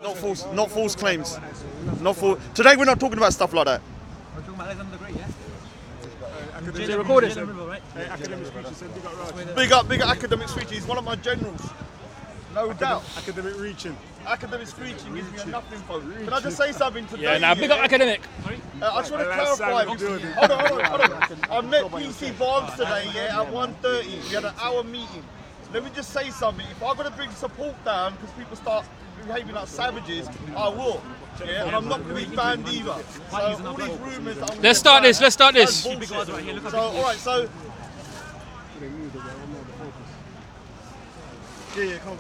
Not false claims. Not false. Today we're not talking about stuff like that. We're talking about Alexandra the Great, yeah? Is it recorded? Academic speech, he said Big up academic speech. He's one of my generals. No doubt. Academic reaching. Academic speeching gives me enough info. Can I just say something today? Yeah, now big up academic. I just want to clarify. Hold on. I met PC Barnes today, yeah, at 1:30. We had an hour meeting. Let me just say something. If I'm going to bring support down because people start behaving like savages, I will. Yeah, and I'm not going to be banned either. So all these rumours. Let's start this. Let's start this. So all right. So. Yeah, come on.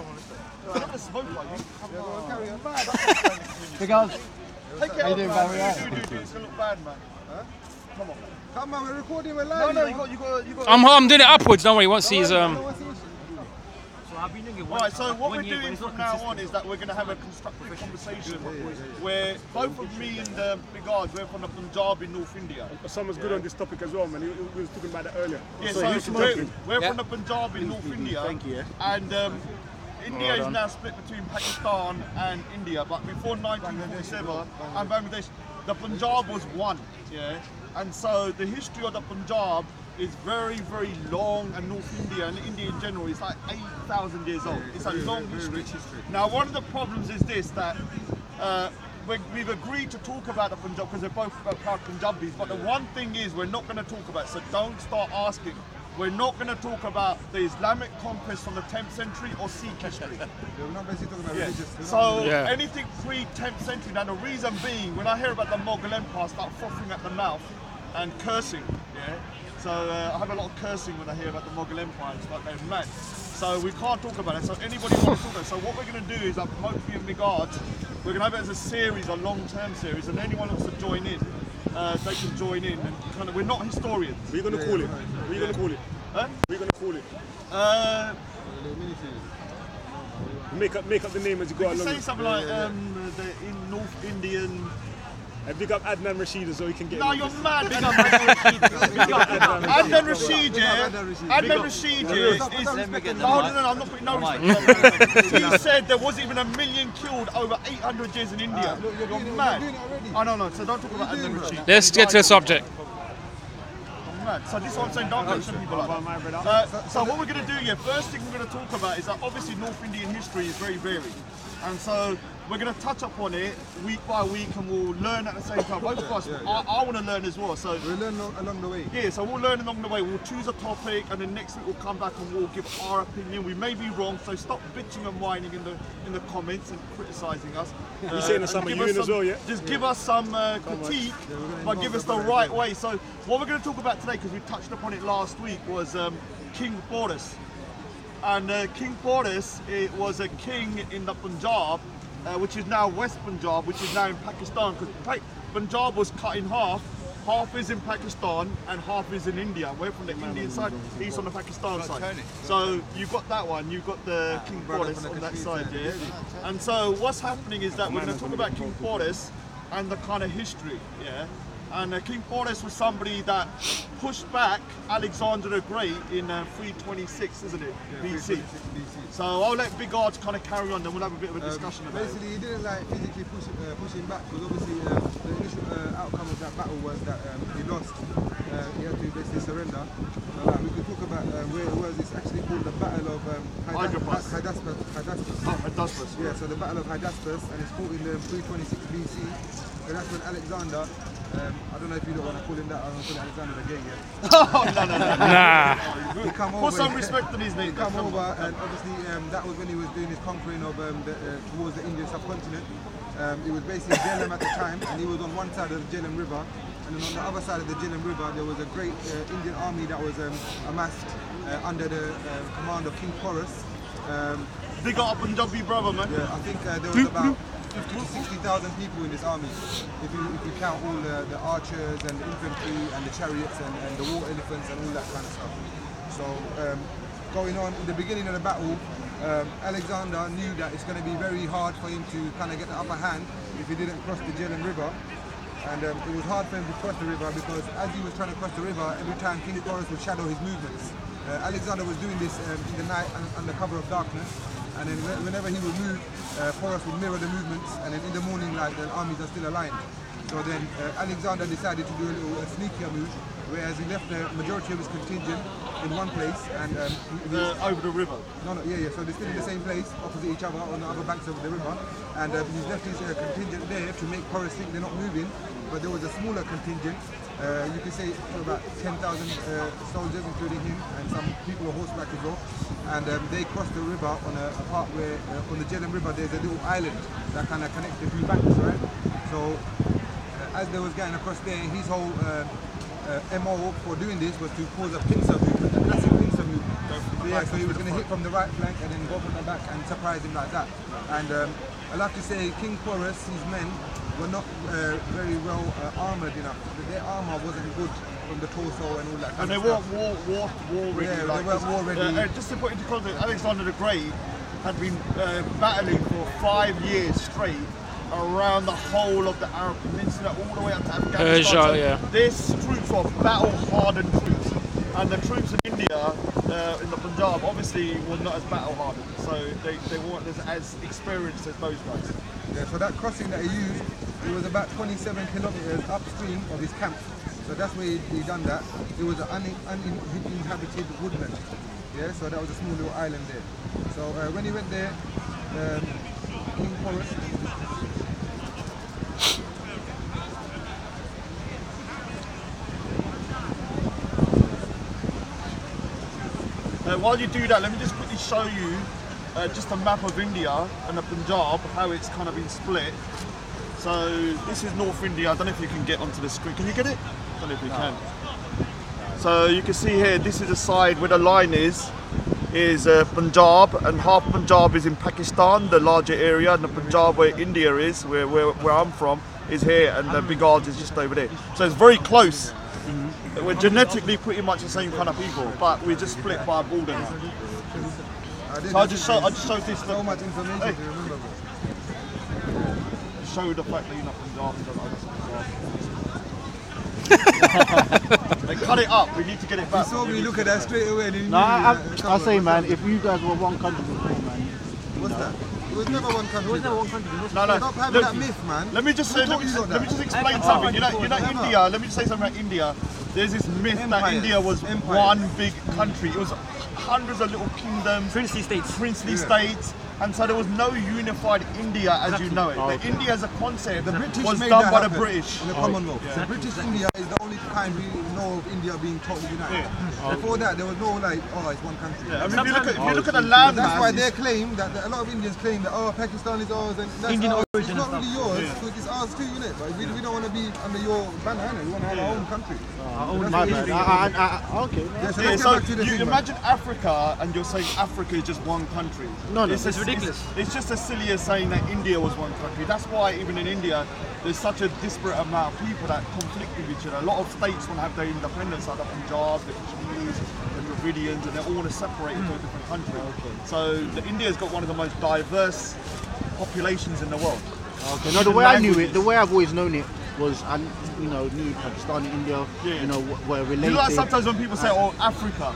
Look at the smoke like you. Carry on. Big guys. Take it off, man. Do. It's going to look bad, man. Come on. Come on, we're recording, we're live. No, you got. I'm doing it upwards. Don't worry. You won't see his Alright, so what we're doing from now on is that we're going to have a constructive conversation where both of me and Big Ardz, we're from the Punjab in North India. Someone's good on this topic as well, man. We was talking about that earlier. Yeah, so we're from the Punjab in North India. Thank you. And India is now split between Pakistan and India, but before 1947 and Bangladesh, the Punjab was one. Yeah, and so the history of the Punjab is very, very long, and North India and India in general is like 8,000 years old. It's a long history. Now, one of the problems is this, that we've agreed to talk about the Punjab because they're both proud Punjabis, but the one thing is we're not going to talk about it, so don't start asking. We're not going to talk about the Islamic conquest from the 10th century or Sikh history. We're not basically talking about religious. So anything pre-10th century, now the reason being, when I hear about the Mughal Empire, I start frothing at the mouth and cursing, yeah? So I have a lot of cursing when I hear about the Mughal Empire, it's like they're mad. So we can't talk about it, so anybody wants to talk about it. So what we're going to do is, like me and Big Ardz, we're going to have it as a series, a long-term series, and anyone who wants to join in, they can join in. And kind of, we're not historians. What are you going to call it? What are you going to call it? Huh? What are you going to call it? Make up the name as you go along. Say something like the North Indian. Big up Adnan Rashid so he can get. No, you're mad. Big up Adnan Rashid. Adnan Rashid is. No, I'm not putting no respect. He said there wasn't even 1 million killed over 800 years in India. You're mad. Oh no, so don't talk about Adnan Rashid. Let's get to the subject. So this is what I'm saying, don't mention people like that. So what we're going to do here, first thing we're going to talk about is that obviously North Indian history is very varied. And so we're going to touch upon it week by week and we'll learn at the same time. Both of us, I want to learn as well. So we'll learn along the way. Yeah, so we'll learn along the way. We'll choose a topic and then next week we'll come back and we'll give our opinion. We may be wrong, so stop bitching and whining in the comments and criticising us. You're saying the same as well, yeah? Just give us some critique, but give us the right way. So what we're going to talk about today, because we touched upon it last week, was King Porus. And King Porus, it was a king in the Punjab, which is now West Punjab, which is now in Pakistan, because Punjab was cut in half. Half is in Pakistan and half is in India. We're from the Indian side, he's on the Pakistan side. So you've got that one, you've got the King Porus on that side, yeah? And so what's happening is that we're going to talk about King Porus and the kind of history, yeah? And King Porus was somebody that pushed back Alexandra the Great in 326, isn't it? BC. So I'll let Big Ardz kind of carry on, then we'll have a bit of a discussion about it. Basically, he didn't like physically push him back, because obviously the initial outcome of that battle was that he lost. He had to basically surrender. We could talk about where it was. It's actually called the Battle of Hydaspes. Hydaspes. Yeah, so the Battle of Hydaspes, and it's fought in 326 BC. And that's when Alexander, I don't know if you don't want to call him that, I don't want to call Alexander the gay yet. Oh, no. Nah. He come Put over, some respect to his name. He come over, and obviously that was when he was doing his conquering of towards the Indian subcontinent. It was basically Jhelum at the time, and he was on one side of the Jhelum River, and then on the other side of the Jhelum River there was a great Indian army that was amassed under the command of King Porus. Big up Punjabi brother, man. Yeah, I think there was about 50 to 60,000 people in this army, if you count all the archers and the infantry and the chariots and the war elephants and all that kind of stuff. So going on in the beginning of the battle, Alexander knew that it's going to be very hard for him to kind of get the upper hand if he didn't cross the Jhelum River. And it was hard for him to cross the river, because as he was trying to cross the river, every time King Porus would shadow his movements. Alexander was doing this in the night under cover of darkness. and then whenever he would move, Porus would mirror the movements, and then in the morning, like the armies are still aligned. So then Alexandra decided to do a little sneakier move, whereas he left the majority of his contingent in one place and over the river. No, yeah. So they're still in the same place, opposite each other on the other banks of the river, and he's left his contingent there to make Porus think they're not moving. But there was a smaller contingent. You can say about 10,000 soldiers, including him, and some people on horseback as well. And they crossed the river on a part where, on the Jeddah River, there's a little island that kind of connects the two banks, right? So as they was getting across there, his whole MO for doing this was to cause a pincer movement, a classic pincer move. So he was going to hit from the right flank and then go from the back and surprise him like that. And I'll have to say, King Porus, his men, were not very well armoured enough. Their armour wasn't good from the torso and all that. And they weren't war ready. Yeah, they weren't war ready. Just to put into context, Alexander the Great had been battling for 5 years straight around the whole of the Arab Peninsula, all the way up to Afghanistan. Persia, yeah. These troops were battle-hardened troops, and the troops in India, in the Punjab, obviously were not as battle-hardened, so they weren't as experienced as those guys. Yeah, so that crossing that he used, it was about 27 kilometers upstream of his camp. So that's where he done that. It was an uninhabited woodland. Yeah, so that was a small little island there. So when he went there, King Porus. While you do that, let me just quickly show you just a map of India and the Punjab, how it's kind of been split. So this is North India. I don't know if you can get onto the screen. Can you get it? I don't know if you can. So you can see here, this is the side where the line is Punjab, and half Punjab is in Pakistan, the larger area, and the Punjab where India is, where I'm from, is here, and the big Ardz is just over there. So it's very close. We're genetically pretty much the same kind of people, but we're just split by a border now. So I just showed this. So much information to remember. Show the fact that you're not Punjab. They cut it up. We need to get it back. You saw me look at that straight away. No, I say, man, if you guys were one country before, man. What's that? It was never one country. It was never one country. No. Stop having that myth, man. Let me just say, let me just explain something. You know India. Let me just say something about India. There's this myth that India was one big country. It was hundreds of little kingdoms, Princely states, and so there was no unified India as you know it. The India as a concept was made done that by the happen British. in the Commonwealth. The British India is the only time we know of India being totally united. Before that, there was no like, oh, it's one country. I mean, if you look at the land That's mass, why they claim that a lot of Indians claim that Pakistan is ours and that's Indian ours. origin It's not and really yours, because it's ours too, innit? But we don't want to be under your banner, innit? We want to have our own country. My bad. Okay. Yeah, so yeah, let's so get back to the you thing, man. imagine Africa and you're saying Africa is just one country. No, it's ridiculous. It's just as silly as saying that India was one country. That's why even in India, there's such a disparate amount of people that conflict with each other. A lot of states want to have their independence, like the Punjab, the Kashmiris, the Dravidians, and they all want to separate into a different country. So India's got one of the most diverse populations in the world. Okay. No, the way I knew it, the way I've always known it was, I knew Pakistan and India, were related. You know, like sometimes when people say, "Oh, Africa,"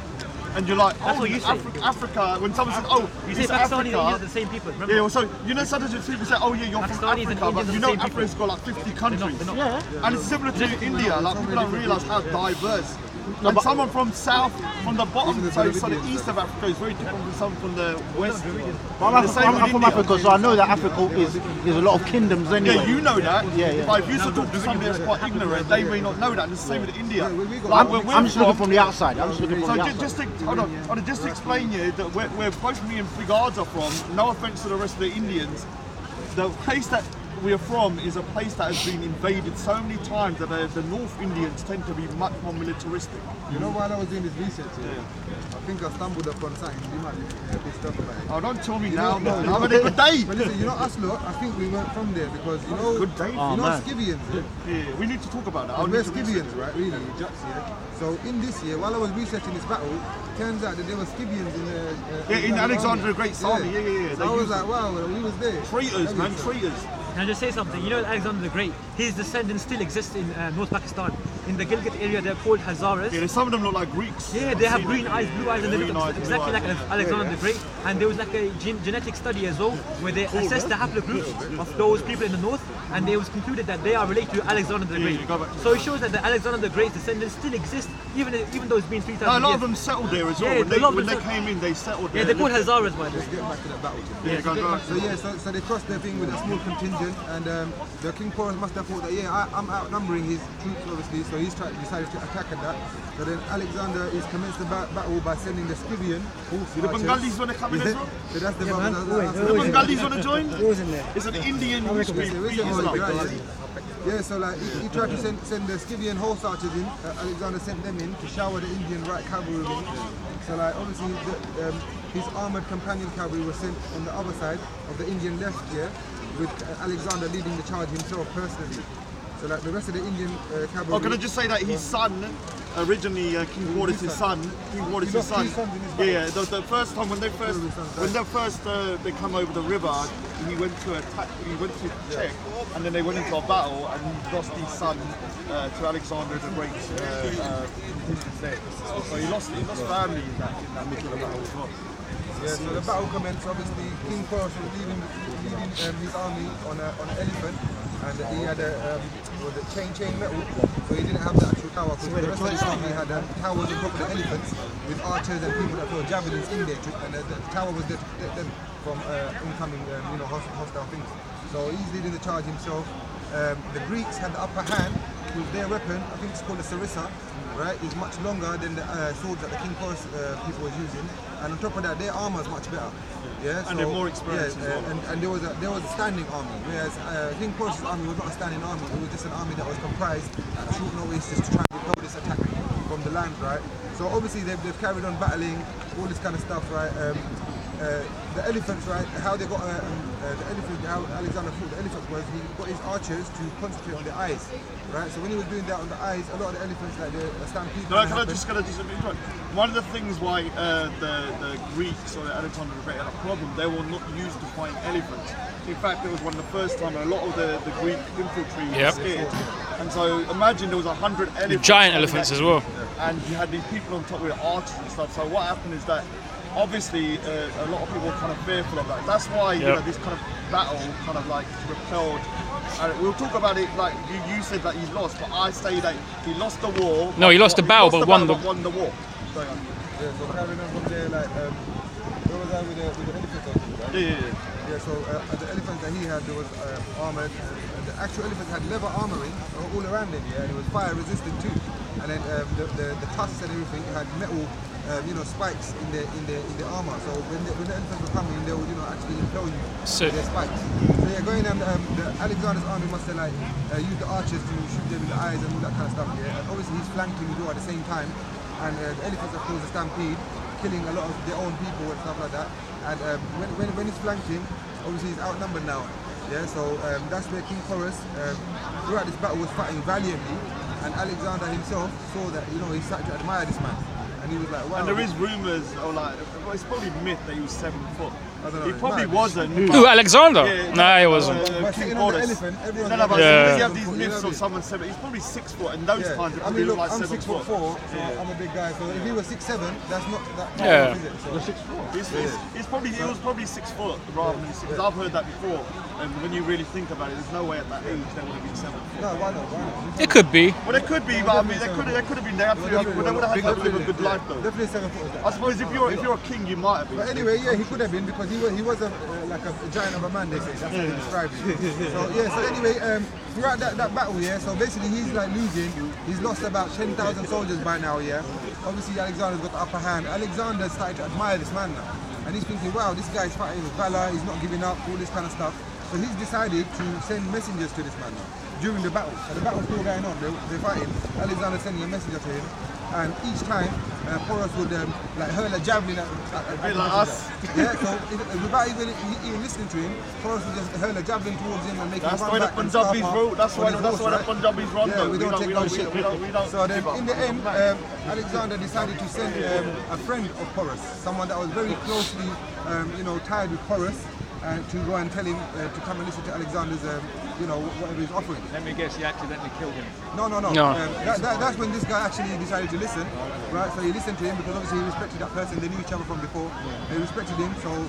and you're like, That's "Oh, what you say. Africa." When someone says, "Oh, You say it's Pakistani and India are Africa," the same people. Remember? yeah. Well, so you know, sometimes when people say, "Oh, yeah, you're from Pakistanis and Africa," but Indians are you the know, same people. Africa's got like 50 countries. They're not. And it's similar to India. Like people don't realise how diverse. No, And but- someone from south, from the bottom, so the east of Africa is very different from someone from the west. I'm The same with from India. Africa, so I know that Africa is a lot of kingdoms anyway. Yeah, you know that. Yeah. But if you used to talk to somebody that's quite ignorant, they may not know that. And it's the same with India. I'm just looking from the outside. I'm just looking from So the outside. just to explain you that where both me and Big Ardz are from, no offense to the rest of the Indians, the place that we are from is a place that has been invaded so many times that the North Indians tend to be much more militaristic. You know, while I was doing this research here, I think I stumbled upon something. You might be pissed off about it. Oh, don't tell me You now. know, Have a good day. But listen, you know us lot, I think we weren't from there because you know, Good day. Oh, you know man. Scythians, Yeah, we need to talk about that. we're Scythians, right? Really, Japs here. So in this year, while I was researching this battle, turns out that there were Scythians in the in Alexandra the Great's army. Yeah. So I was like, wow, we was there. Traitors, man, traitors. Can I just say something? You know, Alexander the Great, his descendants still exist in North Pakistan. in the Gilgit area, they're called Hazaras. Yeah, some of them look like Greeks. Yeah, they have green eyes, blue eyes, and they Green look eyes, blue exactly eyes. like Alexander the Great. And there was like a genetic study as well, where they assessed the haplogroups of those people in the north, and it was concluded that they are related to Alexander the Great. you go back to So it shows that the Alexander the Great's descendants still exist, even though it's been 3,000 No, a lot years. of them settled there as well. Yeah, a lot of When they them came in, they settled there. Yeah, they're called Hazaras, by the way. Let's get back to that battle. Yeah, go. So they crossed their thing with a small contingent, and the King Porus must have thought that I'm outnumbering his troops obviously, so he's decided to attack at that. So then Alexander is commenced the battle by sending the Scythian horse The Bengalis want to come in as well? So that's the The Bengalis want to join? Who's in there? It's an Indian who speaks Islam. Yeah, so like he tried to send the Scythian horse archers in. Alexander sent them in to shower the Indian right cavalry in. So like obviously his armored companion cavalry was sent on the other side of the Indian left here, with Alexander leading the charge himself personally. So like the rest of the Indian cavalry. Oh, can I just say that his son, originally King Porus' son, lost two sons in his battle. yeah, the first time when they they come over the river, he went to attack, he went to check, and then they went into a battle, and he lost his son to Alexander the Great. So he lost family in that middle of the battle as well. Yeah, so the battle commenced. Obviously, King Porus was leading his army on an elephant, and he had a chain metal, so he didn't have the actual tower. Because the rest of his army had towers on top of the elephants with archers and people that throw javelins in there, and the tower was there to protect them from incoming, hostile things. So he's leading the charge himself. The Greeks had the upper hand with their weapon. I think it's called a sarissa. Right, is much longer than the swords that the King Porus people was using, and on top of that, their armor is much better. Yeah, And they're more experienced as well. and there was a standing army, whereas King Porus' army was not a standing army. It was just an army that was comprised at short notice just to try and repel this attack from the land, right? So obviously they've carried on battling, all this kind of stuff, right? The elephants, right? How they got the elephant, how Alexander fought the elephants was he got his archers to concentrate on the eyes, right? So when he was doing that on the eyes, a lot of the elephants, like the stampede. No, can I just interrupt? One of the things why the Greeks or the Alexander the Great had a problem, they were not used to fighting elephants. In fact, it was one of the first time a lot of the Greek infantry were scared. And so imagine there was 100 elephants. Giant elephants as well. And you had these people on top with archers and stuff. So what happened is that obviously a lot of people were kind of fearful of that. That's why you know, this kind of battle kind of like repelled. And we'll talk about it like you said that he's lost, but I say that he lost the war. No, he lost the battle, but won the war. So, yeah, so carrying on from there, like where was I with the elephants? Right? Yeah, so the elephants that he had, there was armored, and the actual elephant had leather armoring all around it, yeah, and it was fire resistant too. And then the tusks and everything had metal, spikes in the armor. So when the elephants were coming, they would, actually impel you with their spikes. So yeah, going on, Alexander's army must have used the archers to shoot them in the eyes and all that kind of stuff. Yeah, and obviously he's flanking as well at the same time, and the elephants have caused a stampede, killing a lot of their own people and stuff like that. And when he's flanking, obviously he's outnumbered now. Yeah, so that's where King Porus throughout this battle was fighting valiantly, and Alexander himself saw that he started to admire this man, and he was like, wow. And there is rumours, or it's probably myth that he was 7 foot. I don't know, He probably wasn't. Who, Alexander? Yeah, Nah, he wasn't. King on the Porus. elephant, everyone No, but Yeah. you have these myths of someone 7. He's probably 6 foot, and those times it I probably mean, look, looked like I'm 7 foot. 6'4", so I'm a big guy. So if he was 6'7", that's not that. Yeah. Is it? So, He was probably 6 foot rather than 6. I've heard that before, and when you really think about it, there's no way at that age they would have been 7 foot. no, why not? It could be. Well, they could be, but I mean, they could have been there. They would have had to live a good life, though. Definitely 7 foot. I suppose if you're a king, you might have been. But anyway, yeah, he could have been because he was like a giant of a man. They say that's how they describe it. So yeah, so anyway, throughout that battle, yeah. So basically, he's like losing. He's lost about 10,000 soldiers by now, yeah. Obviously, Alexander's got the upper hand. Alexander started to admire this man now, and he's thinking, wow, this guy's fighting with valor. He's not giving up. All this kind of stuff. So he's decided to send messengers to this man now during the battle. So the battle's still going on. They're fighting. Alexander's sending a messenger to him, and each time Porus would hurl a javelin at A bit like us. Yeah, so without even listening to him, Porus would just hurl a javelin towards him and make him That's run why the back and Punjabis scarf rule. up That's why on his horse, the right? Punjabis run. Yeah, though. we don't take no shit. We don't. So then, give up. in the end, Alexander decided to send a friend of Porus, someone that was very closely, tied with Porus, to go and tell him to come and listen to Alexander's, whatever he's offering. Let me guess, he accidentally killed him. No. No. That's when this guy actually decided to listen, right? So he listened to him because obviously he respected that person. They knew each other from before. They respected him. So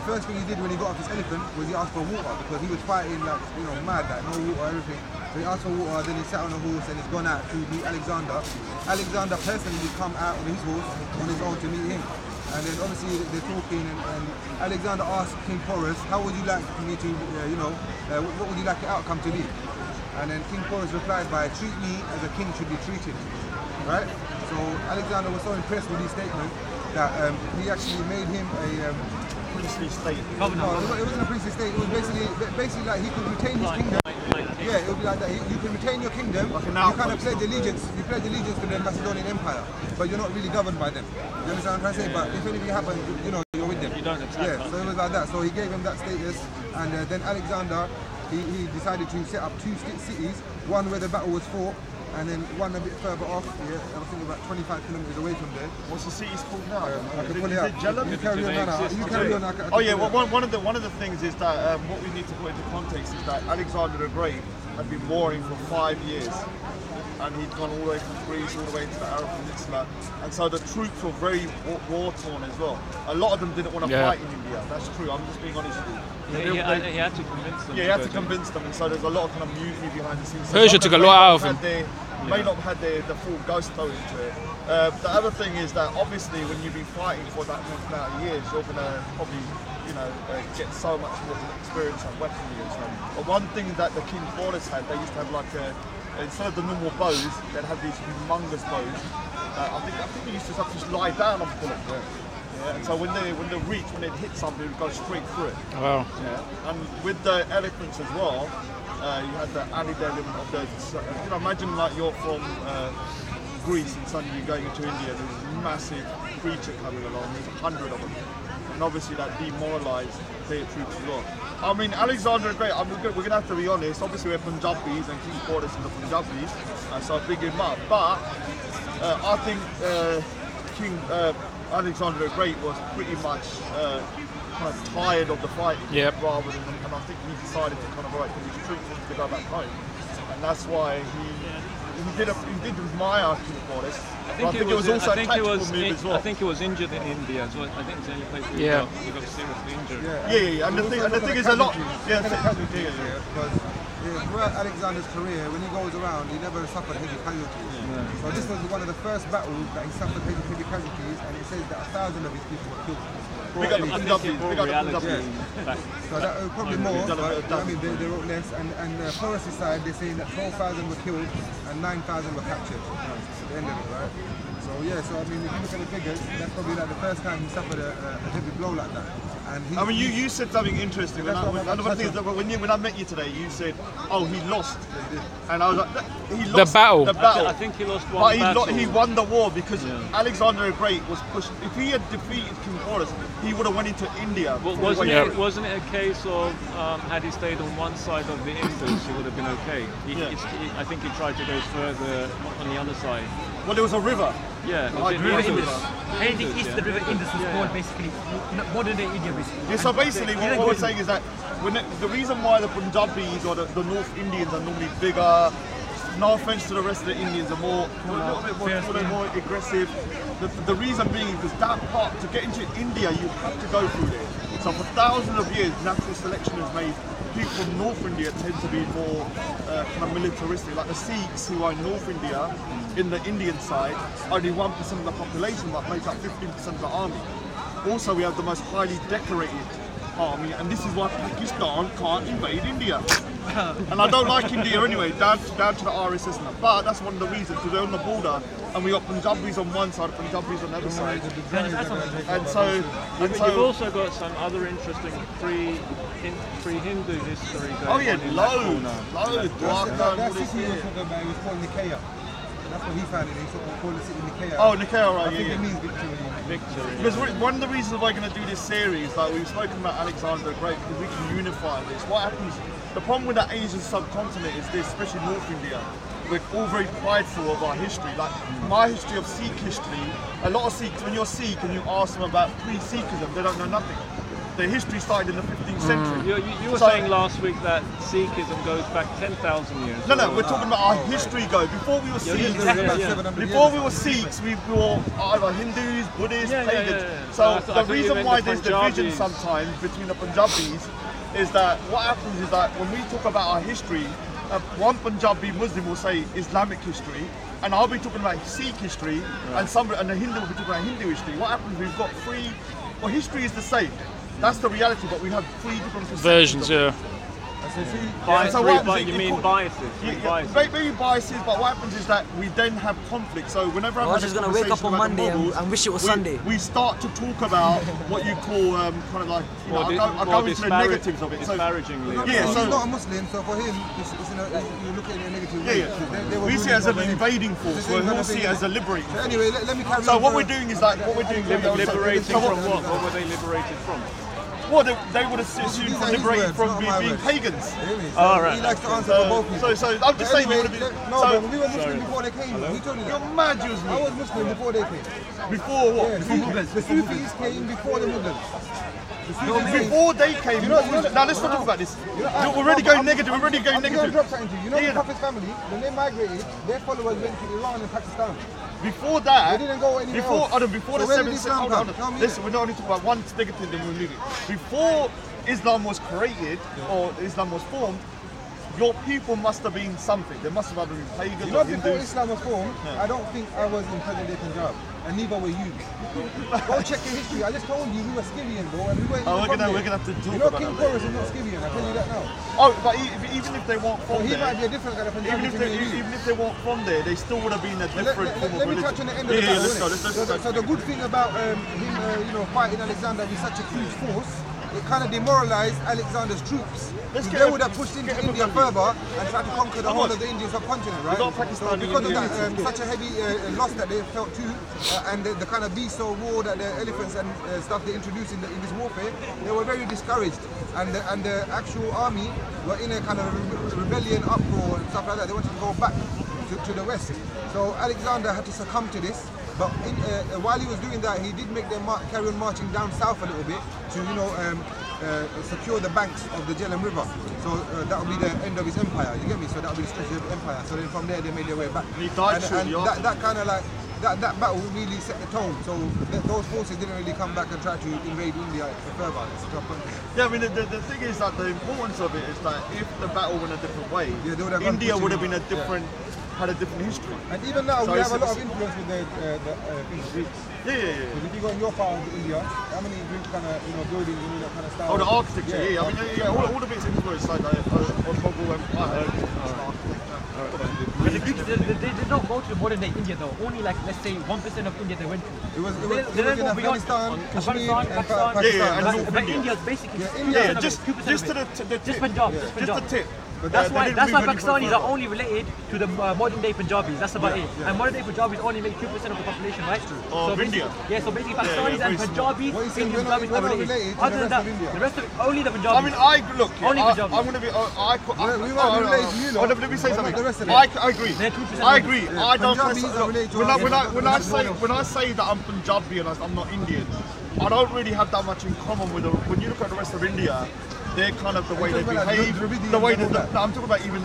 first thing he did when he got off his elephant was he asked for water because he was fighting mad, like no water, everything. So he asked for water. Then he sat on a horse and he's gone out to meet Alexander. Alexander personally come out of his horse on his own to meet him. And then obviously they're talking, and Alexander asked King Porus, how would you like me to, what would you like the outcome to be? And then King Porus replied by, treat me as a king should be treated, right? So Alexander was so impressed with his statement that he actually made him a princely state. No, it wasn't a princely state. It was basically like he could retain his kingdom. Yeah, it would be like that. You can retain your kingdom. Like you kind of pledge allegiance. You pledge allegiance to the Macedonian Empire, but you're not really governed by them. You understand what I'm trying to say? But if anything happens, you're with them. You don't attack. Yeah, so it was like that. So he gave him that status, and then Alexander, he decided to set up 2 cities. One where the battle was fought, and then one a bit further off. Yeah, I think about 25 kilometers away from there. What's the city's called now? I can pull it up. You carry on now. You carry on. Oh yeah, well, one of the things is that what we need to put into context is that Alexander the Great had been warring for 5 years, and he'd gone all the way from Greece all the way to the Arab Peninsula, and so the troops were very war torn as well. A lot of them didn't want to fight in India. That's true. I'm just being honest with you. He had to convince them. Yeah, he had to convince them, and so there's a lot of kind of mutiny behind the scenes. Persia took a lot out of him. May not have had the full ghost thrown into it. The other thing is that obviously when you've been fighting for that amount of years, you're going to probably get so much more experience and weaponry and stuff. But one thing that the King Porus had, they used to have like instead of the normal bows, they'd have these humongous bows. I think they used to have to just lie down on the bullet. Yeah, and so when they'd hit something, it would go straight through it. Wow. Yeah. And with the elephants as well, you had the added element of the. Imagine like you're from Greece and suddenly you're going into India. There's a massive creature coming along. There's 100 of them, and obviously that demoralised their troops as well. I mean, Alexander the Great. We're going to have to be honest. Obviously, we're Punjabis and King Porus is the Punjabis, so I big him up. But I think King Alexander the Great was pretty much kind of tired of the fighting, rather than, and I think he decided to kind of get his troops to go back home, and that's why he did admire King Porus. I think it was also a tactical move as well. I think he was injured in India as well. I think it's the only place where he got seriously injured. Yeah. And the thing is a lot. Because throughout Alexander's career, when he goes around, he never suffered heavy casualties. So this was one of the first battles that he suffered heavy casualties, and it says that 1,000 of his people were killed. Big up the Punjabis. So that was probably more, but I mean they wrote less, and Porus' side they're saying that 12,000 were killed and 9,000 were captured at the end of it, right? So so I mean if you look at the figures, that's probably like the first time he suffered a heavy blow like that. And you said something interesting. When I met you today, you said, "Oh, he lost," and I was like, "He lost the battle." I think he lost one battle. But he won the war because Alexander the Great was pushed. If he had defeated King Porus, he would have went into India. Wasn't it a case of had he stayed on one side of the Indus, he would have been okay? I think he tried to go further on the other side. Well, there was a river. Yeah, Anything east of the river Indus was called basically modern day India, basically. Yeah, so basically what we're saying is that the reason why the Punjabis or the North Indians are normally bigger, no offense to the rest of the Indians, are a little bit more aggressive. The reason being because that part, to get into India, you have to go through there. So for thousands of years, natural selection has made people from North India tend to be more kind of militaristic. Like the Sikhs, who are in North India, in the Indian side, only 1% of the population, but make up 15% of the army. Also, we have the most highly decorated army, and this is why Pakistan can't invade India. And I don't like India anyway, down to the RSS and that. But that's one of the reasons, because they're on the border, and we got Punjabis on one side, Punjabis on the other side. And so you've also got some other interesting pre-Hindu history going on in loads. That city was called Nicaea. That's what he found it. He sort of called the city Nicaea. Oh, Nicaea, right? I think it means victory. Because one of the reasons we're going to do this series, like we've spoken about Alexander the Great, because we can unify this. What happens? The problem with the Asian subcontinent is this, especially North India. We're all very prideful of our history. Like my history of Sikh history, a lot of Sikhs, when you're Sikh and you ask them about pre-Sikhism, they don't know nothing. the history started in the 15th century. You were saying last week that Sikhism goes back 10,000 years. No, we're talking about our history go. Before we were Sikhs, before we were Sikhs, we were either Hindus, Buddhists, pagans. So the reason why there's division sometimes between the Punjabis is that what happens is that when we talk about our history, one Punjabi Muslim will say Islamic history, and I'll be talking about Sikh history, and the Hindu will be talking about Hindu history. What happens? We've got three. Well, history is the same. That's the reality, but we have three different versions. Yeah. You mean biases? Maybe biases, but what happens is that we then have conflict. So whenever I'm just gonna wake up on Monday and wish it was Sunday. We start to talk about what you call kind of like, I go into the negatives of it. Disparagingly. Yeah, so he's not a Muslim, so for him, you look at it in a negative way. Yeah. We see it as an invading force, where he'll see it as a liberating force. Anyway, let me carry on. So what we're doing is like, Liberating from what? What were they liberated from? Well, they would assume from liberated from being pagans. All right. He likes to answer for both people. So I'm just saying you would have been. No, but we were Muslim before they came. Who told you that? You're mad, you was I was Muslim before they came. Before what? Yeah, the Sufis came before the Mughals. Before they came, now let's not talk about this. We're already going negative. We're already going I'm going to negative. drop something to you. You know the Prophet's family, when they migrated, their followers went to Iran and Pakistan. Before that, They didn't go anywhere else. Before So the where did 7th Islam century, come? Tell me listen, we're not only talking about one negative, then we're moving. Before Islam was created or Islam was formed, your people must have been something. They must have either been pagans You know, or before Hindus. Islam was formed, I don't think I was in present-day Punjab, and neither were you. Go check your history. I just told you we were Scythian, bro, and we weren't Oh, even we're from gonna have to talk You know, about King that Porus later. is not Scythian. I tell you that now. Oh, but even if they weren't So from he might there, be a different kind of Punjabi to me and you. even if they weren't from there, they still would have been a different form of Let me religion. touch on the end of the Yeah, battle, let's go. innit? So the good thing about him, fighting Alexander with such a huge force, it kind of demoralized Alexander's troops. Let's They get would have pushed into India further and tried to conquer the whole of the Indian subcontinent, right? got Pakistan So because of in that, India. such a heavy loss that they felt too, and the kind of beast or war that the elephants and stuff they introduced in this warfare, they were very discouraged. And the actual army were in a kind of rebellion, uproar and stuff like that. They wanted to go back to the west. So Alexander had to succumb to this. But while he was doing that, he did make them carry on marching down south a little bit to, secure the banks of the Jhelum River. So that would be the end of his empire. You get me? So that would be the stretch of the empire. So then from there, they made their way back. And he died and shortly after. that kind of like that battle really set the tone. So those forces didn't really come back and try to invade India further. Yeah, I mean, the thing is that the importance of it is that if the battle went a different way, Yeah, they would have gone India would have pushing been had a different history. And even now, So we it's- have a lot of influence with the Greeks. Yeah. Because if you go in your part of India, how many Greek kind of buildings and that kind of style? Oh, the architecture, yeah. I mean, all the bits influenced like Mongol Empire. But the Greeks, they did not go to modern day India though. Only like, let's say 1% of India they went to. It was They didn't in go beyond Afghanistan, Kashmir, and Pakistan. Pakistan. Yeah, and That's North it. But India. India is basically Yeah, 2% India, of it, just 2% just of to it. the tip. Just Punjab, just Just Punjab. the tip. But That's they why didn't move any Pakistanis further. are only related to the modern day Punjabis. That's about it. And modern day Punjabis only make 2% of the population, right? Of basically- India. Yeah, so basically Pakistanis very and small. Punjabis, What you saying, Indian we're not Punjabis are related related. to Other the than rest that, of India. the rest of only the Punjabis. I mean, look. Only Punjabi. I'm gonna be. We might be related to you, lot, Let me say but not something. the rest of them. I agree. They're 2% I of it. agree. Yeah, I don't. Punjabis are related to us. When I say that I'm Punjabi and I'm not Indian, I don't really have that much in common with. When you look at the rest of India, they're kind of the way they talking about like behave, Dravidians the way and all that. that. No, I'm talking about even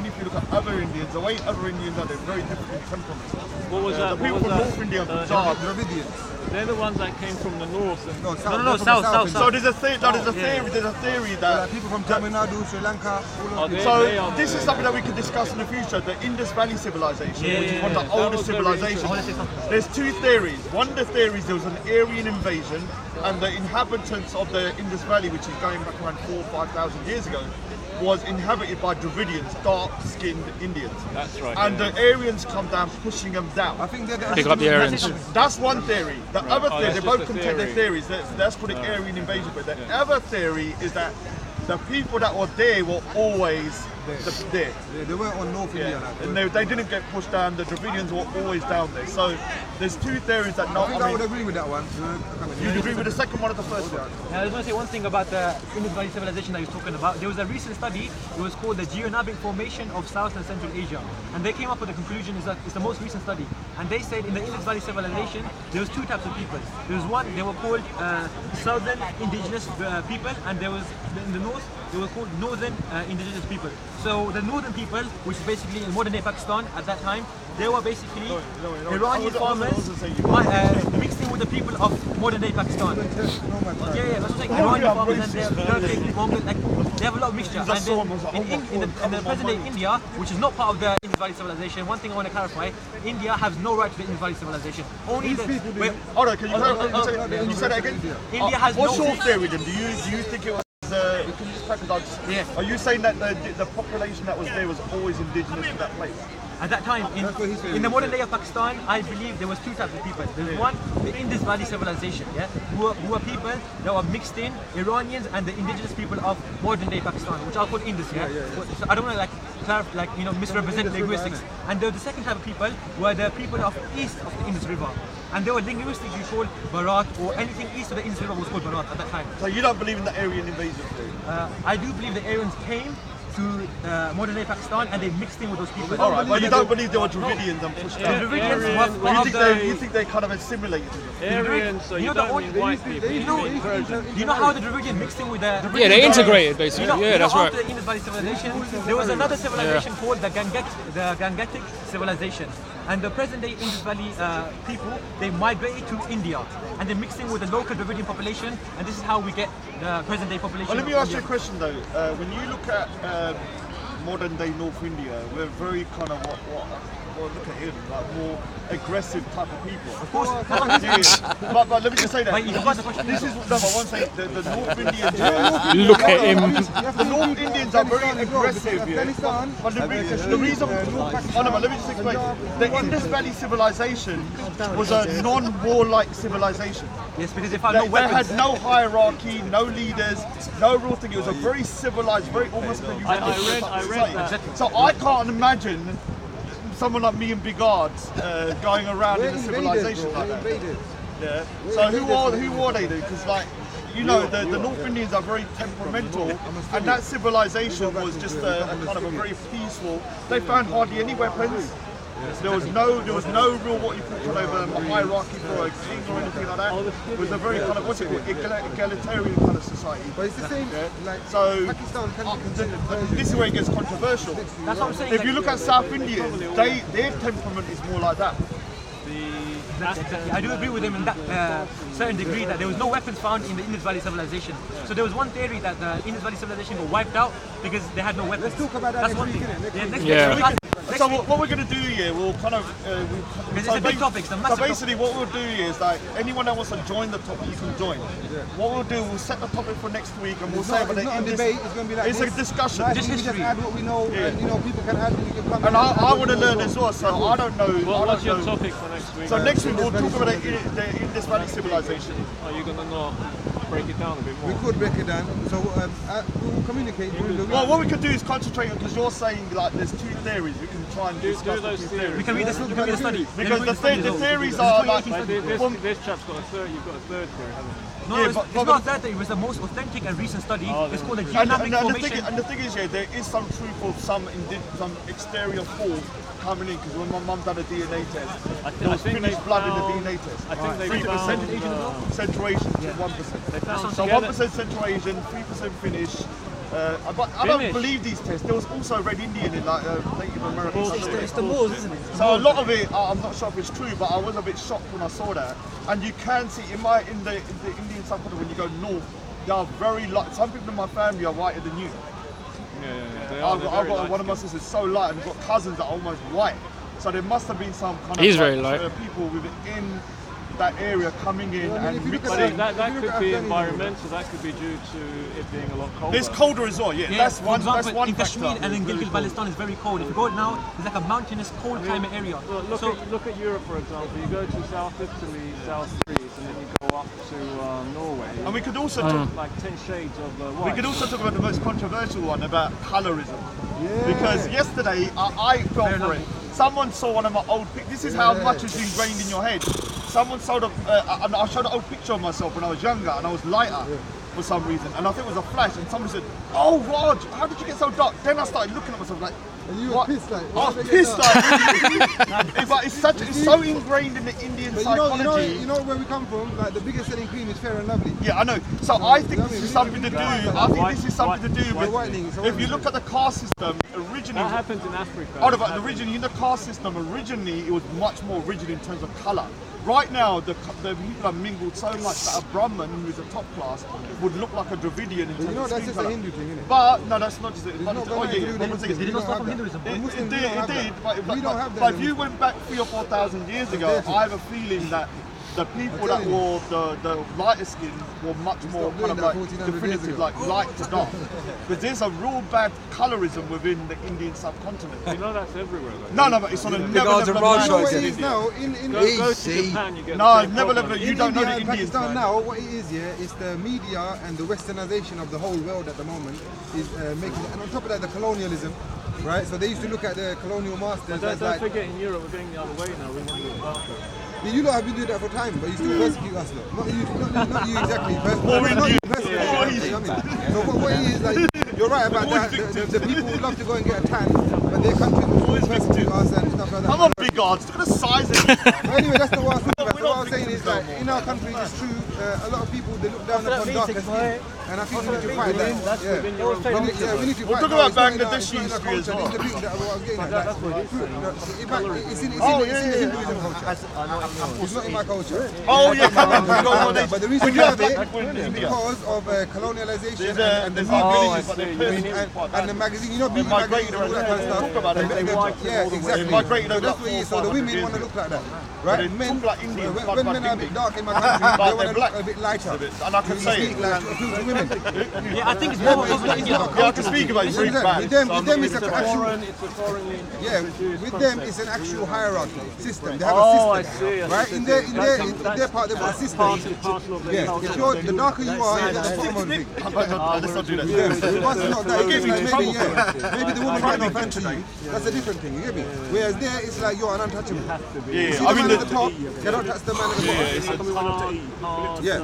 if you look at other Indians, the way other Indians are, they're very different in temperament. What was that? The people What from was North that? India and Punjab. Dravidians. They're the ones that came from the north. And No, south. no, they're from south, the south, India. So there's a theory that. Like people from Tamil Nadu, Sri Lanka, all Oh, of they- these. So they are this the- is something that we can discuss in the future. The Indus Valley civilization, Yeah, which is yeah, one of yeah. the That oldest was very civilizations. I want to say something. There's two theories. One of the theories there was an Aryan invasion, and the inhabitants of the Indus Valley, which is going back around 4,000 or 5,000 years ago, was inhabited by Dravidians, dark-skinned Indians. That's right. And the Aryans come down, pushing them down. I think they're the Pick up the Aryans. That's one theory. The other theory, that's they just both a contain their theory. theories. That's called the Aryan invasion. But the other theory is that the people that were there were always there. Yeah, they weren't on North India. Like, And they didn't get pushed down. The Dravidians were always down there. So there's two theories that I think I would agree with that one. you'd agree with the second one or the first one? Now, I just want to say one thing about the Indus Valley civilization that he was talking about. There was a recent study. It was called the Geonabic Formation of South and Central Asia, and they came up with the conclusion is that it's the most recent study. And they said in the Indus Valley civilization there was two types of people. There was one they were called southern indigenous people, and there was in the north they were called northern indigenous people. So the northern people, which is basically in modern day Pakistan at that time, they were basically Iranian farmers mixed in with the people of modern day Pakistan. That's what I'm saying. Iranian farmers and they're Mongol, like they have a lot of mixture. And then in the present day India, which is not part of the Indus Valley civilization, one thing I want to clarify: India has no right to the Indus Valley civilization. Only the Hold on, can you say that again? India has What's no. your theory then? Do you think it was? Can you just crack it down? Yeah. Are you saying that the population that was there was always indigenous to that place? At that time, in the modern day of Pakistan, I believe there was two types of people. There's one, the Indus Valley civilization, who are people that were mixed in, Iranians and the indigenous people of modern day Pakistan, which are called Indus, So I don't want to misrepresent linguistics. And the second type of people were the people of east of the Indus River. And they were linguistically called Bharat, or anything east of the Indus River was called Bharat at that time. So you don't believe in the Aryan invasion theory? I do believe the Aryans came to modern day Pakistan and they mixed in with those people. All right, but you don't believe there were Dravidians and pushed down? Dravidians were part of the... You think they kind of assimilated? Aryans, so you don't mean white people, you mean Persian. Do you know how the Dravidian mixed in with the... Yeah, they integrated basically. That's right. After the Indus Valley civilization, there was another civilization called the Gangetic civilization. And the present day Indus Valley people, they migrated to India and they mixed in with the local Dravidian population, and this is how we get the present day population. Well, let me ask you a question though. When you look at modern day North India, we're very kind of look at it, like more aggressive type of people. Of course. But let me just say that. But you forgot the question. This is no, but one thing, the North Indians. Look at him. The North Indians are very aggressive. But the reason, let me just explain. The Indus Valley civilization was a non-warlike civilization. Yes, because they found no They weapons. had no hierarchy, no leaders, no real thing. It was a very civilized, very almost. I read that. So I can't imagine someone like me and Big Ardz going around in a civilization like that. Yeah. So who are they then? Because the North Indians are very temperamental, and that civilization was just a kind of a very peaceful. They found hardly any weapons. There was no real what you could call a hierarchy for a king or anything like that. It was a very kind of egalitarian kind of society. But it's the same. Like So Pakistan can be considered this is where it gets controversial. That's what I'm saying. If you look at South Indians, their temperament is more like that. I do agree with him in that certain degree that there was no weapons found in the Indus Valley civilization. So there was one theory that the Indus Valley civilization got wiped out because they had no weapons. Let's talk about that That's next one week, thing. innit? Yeah. So what we're going to do here, we'll kind of... It's a big topic, it's a massive So basically what we'll do is, like, anyone that wants to join the topic, you can join. What we'll do, we'll set the topic for next week and we'll say about It's not a debate, it's going to be like it's a discussion. Nice, we just add what we know, and people can add, we can come And I want to learn as well, so I don't know. What's your topic for next week? So next week we'll talk about the Indus Valley civilization. Are you going to not break it down a bit more? We could break it down, so we will communicate during the week. Well, what we could do is concentrate on, because you're saying like there's two theories, we can try and discuss those the two theories. We can read the study. Because the theories are like... This chap's got a third, you've got a third theory, haven't you? No, Yeah, it's not that. It was the most authentic and recent study. It's called the And Geonabic Formation. the thing is, yeah, there is some truth of some exterior form coming in, because when my mum done a DNA test, there was Finnish blood in the DNA test. I think they found Central Asian, 1%. They found So 1% Central Asian, 3% Finnish. But I don't believe these tests. There was also Red Indian in like Native American. It's the Moors, isn't it? So a lot of it, I'm not sure if it's true, but I was a bit shocked when I saw that. And you can see in the Indian subcontinent when you go north, they are very light. Some people in my family are whiter than you. I've got one of my sisters so light, and I've got cousins that are almost white. So there must have been some kind He's of very light. people within that area coming in and mixing. But that could be environmental, that could be due to it being a lot colder. It's colder as well, yeah. Yes, That's one in factor. Kashmir and in Gilgit-Baltistan is very cold. If you go now, it's like a mountainous, cold climate area. Look at Europe, for example. You go to South Italy, South Greece, and then you go up to Norway. And we could also talk, like 10 shades of white. we could also talk about the most controversial one about colorism. Because yesterday I fell for it. Someone saw one of my old pictures. This is how much is ingrained in your head. Someone showed I showed an old picture of myself when I was younger and I was lighter for some reason. And I think it was a flash and somebody said, "Oh Raj, how did you get so dark?" Then I started looking at myself like, And you were pissed like. I was pissed like. It's so ingrained in the Indian psychology. You know where we come from? Like the biggest selling cream is Fair and Lovely. Yeah, I know. So I think this is something to do. I think this is something to do with whitening. if you look at the caste system originally. That happens in Africa. Oh, but originally in the caste system, originally it was much more rigid in terms of colour. Right now, the people are mingled so much that a Brahmin, who is a top class, would look like a Dravidian in terms You know of that's skin just a colour. Hindu thing, isn't it? But no, that's not just it. Not got nothing to do with Hinduism. Did it not start from Hinduism? It did, We don't have that but if in you went back 3,000 or 4,000 years ago, I have a feeling that the people that wore the lighter skin were much more kind of like 1400 years definitive, ago. like light to dark. Because there's a real bad colorism within the Indian subcontinent. You know that's everywhere though. No, but it's on a Ardz never Raj You know what shows it it. is now? In Go to Japan, you get No, the same never problem. You don't know India the and Indians, Pakistan man. now, what it is, it's the media and the westernization of the whole world at the moment is making it. And on top of that, the colonialism, right? So they used to look at the colonial masters But as don't like, forget, in Europe we're going the other way now. We want to go yeah, you lot have been doing that for time, but you still persecute us, though. Not you exactly. Not you personally. You know what I mean? So what it is, like, you're right about that. The people would love to go and get a tan, but their country will persecute us and stuff like that. I'm on big odds. Look at the size of it. But anyway, that's not what I was talking about. So what I was saying is that in our country, it's true, a lot of people, they look down upon darker skin. And I think we need to fight that. We need to We'll fight talk that. about It's not in our Bangladeshi history as culture. well. These are the people that are what I'm getting at. It's in the Hinduism culture. It's not in my culture. Oh yeah, come on. You don't know But the reason we have it is because of colonialization and the media and the magazine. You know, beauty magazine and all that kind of stuff. Talk about it. Yeah, exactly. migrated So over that's like what it is. So 400 the women years want to ago. look like that, right? They talk like Indians, When men are a bit dark in my country, But they they're want to black. look a bit lighter. And I can say it. Like to appeal to women. Yeah, I think it's more of an Indian. Yeah, I can speak about it. It's really bad. With them, it's an actual. It's a foreign. Yeah, with them, it's an actual hierarchy system. They have Oh, a I system, see. right? In their part, they've got a system. Part and parcel of the Yeah, culture. if you're the darker you are, you're the bottom of the thing. Let's not do that. Yeah, once it's not that, It gives it's me like trouble. maybe the woman might not fancy you. That's a different thing. You get me? Whereas there, it's like you're an untouchable. You see I the mean, man at the top, they don't touch the man at the bottom. Yeah.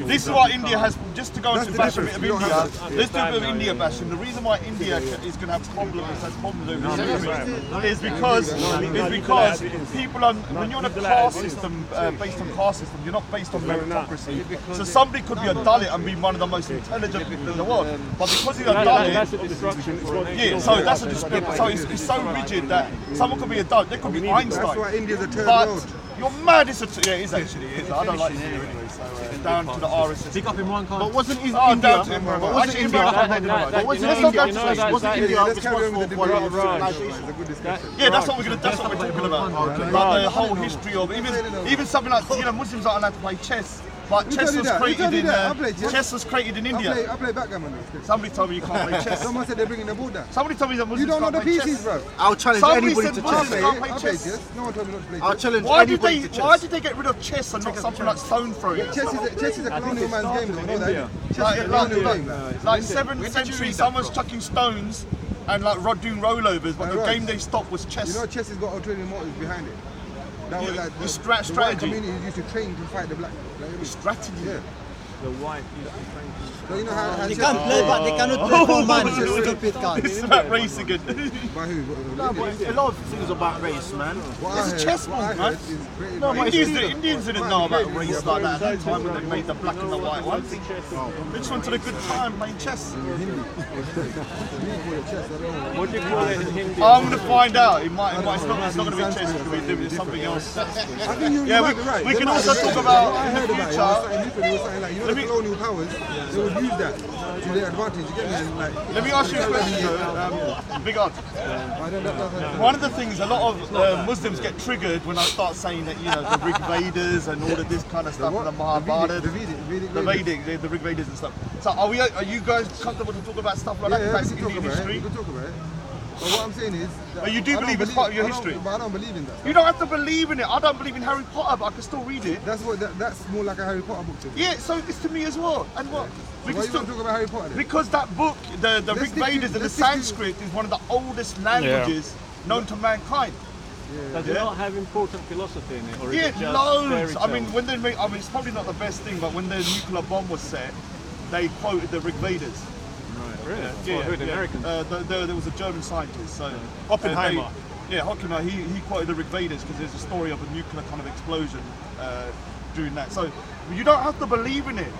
This is why India has, just to go That's into the bash a bit difference. of We don't India, have that. let's do a bit of India bashing. The reason why India is going to have problems over is because people are, when you're in a caste system, based on caste system, you're not based on meritocracy. So somebody could be a Dalit and be one of the most intelligent people in the world, but because he's a That's a Dalit, destruction for an nation. yeah, so that's a discrimination. So it's so rigid that someone could be a Dalit, they could be That's Einstein. why India's a third But world. you're mad, it's yeah, it is actually. It is. I don't like India anyway, so down to the RSS. Pick up Imran Khan. But wasn't India? Oh, down to Imran. But wasn't Actually, India? Imran- But wasn't you know, India? Wasn't India Let's carry on with the responsible for a lot of debate. civilization? It's a good discussion. Yeah, that's what we're talking about. Like the whole history of even something like Muslims aren't allowed to play chess, but Who chess told you was that? Who created told you in that? I play chess. chess was created in I India. play backgammon. Somebody told me you can't play chess. Someone said they're bringing the board down. Somebody told me that You Muslims don't know can't the play pieces, chess. bro. I'll challenge Somebody anybody said to Muslims chess. can't play I'll play chess. chess. No one told me not to play I'll chess. challenge Why did anybody they? to Why chess. did they get rid of chess and not something like stone throwing? Chess is a colonial man's game, though. You know that? Chess is a Like, colonial game. like 7th century, someone's chucking stones and like doing rollovers, but the Right. game they stopped was chess. You know, chess has got ulterior motives behind it. That was like the the white strategy. community used to train to fight the black. Strategy. Yeah. The white used to train So you know how They chess can't play, but they cannot play for money. You stupid cunt. This is about race again. by who? No, but a lot of things about race, man. It's a chess ball, man. No, Indians didn't know about race like that at that time when they made the black and the white ones. They just wanted a good time playing chess. What do you call it in Hindi? I'm gonna find out. It's not gonna be chess. It's gonna be something else. I think you Yeah, might be right. we They can might also be talk right. about What I in heard the about it was future. something different. It was something like, you know, the colonial powers, they would use that to their advantage. You get me? And like, Let me ask you a question, though. Big odds. I don't know. One of the things, a lot of Muslims get triggered when I start saying that, you know, the Rig Vedas and all of this kind of stuff, and the Mahabharata, The Vedic. the Rig Vedas and stuff. So are you guys comfortable to talk about stuff like that? Yeah, we That's can talk Indian about it. history. We can talk about it. But what I'm saying is, But you do believe it's part of your history. But I don't believe in that. You don't have to believe in it. I don't believe in Harry Potter, but I can still read it. That's more like a Harry Potter book to me. Yeah, so it's to me as well. And what? So why you want to talk about Harry Potter then? Because that book, the Rig stick to- Vedas and the let's stick to- Sanskrit is one of the oldest languages known to mankind. Does it not have important philosophy in it, or is Yeah, it just loads. fairy I mean, tales? when they make, I mean, it's probably not the best thing, but when the nuclear bomb was set, they quoted the Rig Vedas. Really? Yeah, Who, the yeah. Americans? There was a German scientist. So Oppenheimer. Oppenheimer. He quoted the Rig Vedas because there's a story of a nuclear kind of explosion during that. So you don't have to believe in it.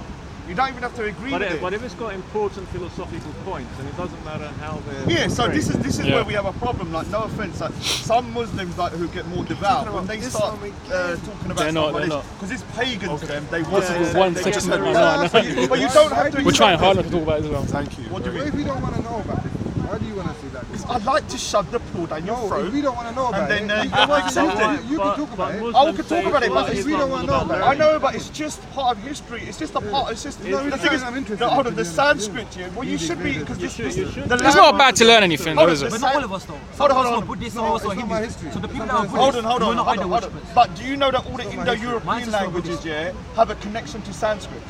You don't even have to agree with it. But if it's got important philosophical points, then it doesn't matter how they're. Yeah, so this is Yeah. where we have a problem. Like, no offense, like some Muslims like who get more devout when they start talking about They're not, stuff like they're this, not. because it's pagan to them. They This want is to. one they section get of very my mind. But you don't have to. We're trying hard not to talk about it as well. Thank you. What do you But mean? if we don't want to know about it, why do you want to see that? I'd like to shove the pill down your No, throat. if we don't want to know about And then, it, you you accept can it. you can talk about it. Oh, we could talk about it, but if we don't want to know about it. I know, but it's just part of history. It's just a part. It's just. No, the it's thing fine, is, I'm interested no, hold on. in The it, to be Sanskrit, yeah. Well, you should be because this. It's not bad to learn anything, though, is it? But not all of us though. Hold on, Some hold on. are Buddhists, No, some also it's not my Hindus. history. So the people It's that are not my Hold Buddhists, on, hold we're on, not hold idol on, hold on. worshippers. But do you know that all the Mine's Indo-European just languages, yeah, have a connection to Sanskrit?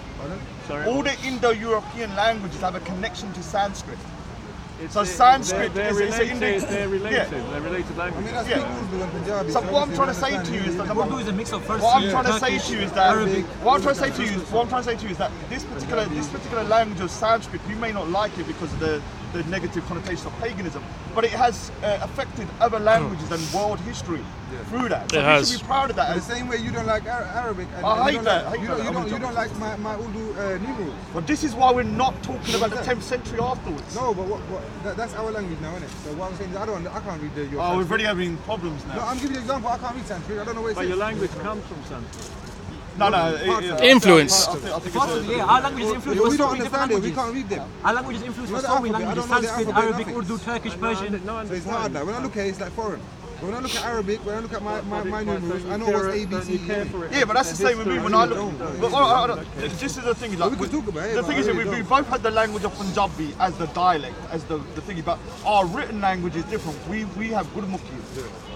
Sorry. All the Indo-European languages have a connection to Sanskrit. So It's- Sanskrit they're is related. Indo. They're related. Yeah. They're related I mean, languages. that's Yeah. Urdu and Punjabi. So what I'm trying to say to you is that Urdu is a mix of first what I'm trying to say to you is that Arabic. what I'm trying to say to you is that this particular language of Sanskrit, you may not like it because of the negative connotation of paganism, but it has affected other languages and world history through that. So It we has. should be proud of that. The same way you don't like Arabic. And I you hate don't that, Like, I hate you that. don't, I'm you a don't like my Urdu numerals. But this is why we're not talking about the 10th century afterwards. No, but that's our language now, isn't it? So what I'm saying is I can't read your Oh, we're Sanskrit. already having problems No, now. I'm giving you an example. I can't read Sanskrit. I don't know what it But says. your language comes from Sanskrit. No. Influence. I think Part of it, yeah, our language is influenced Yeah, by we so don't many different understand it. We languages. can't read them. Our language is influenced by You know so the many alphabet, I languages: don't know the Sanskrit, alphabet, Arabic, nothing. Urdu, Turkish, Persian. So it's hard now. When I look at it, it's like foreign. But when I look at Arabic, when I look at my numerals, I know what's A, B, C, E, F. Yeah, but that's the same with me when I look. But this is the thing. Like, We could talk about it, the but thing I is, really we don't. both had the language of Punjabi as the dialect, as the thing. But our written language is different. We have Gurmukhi.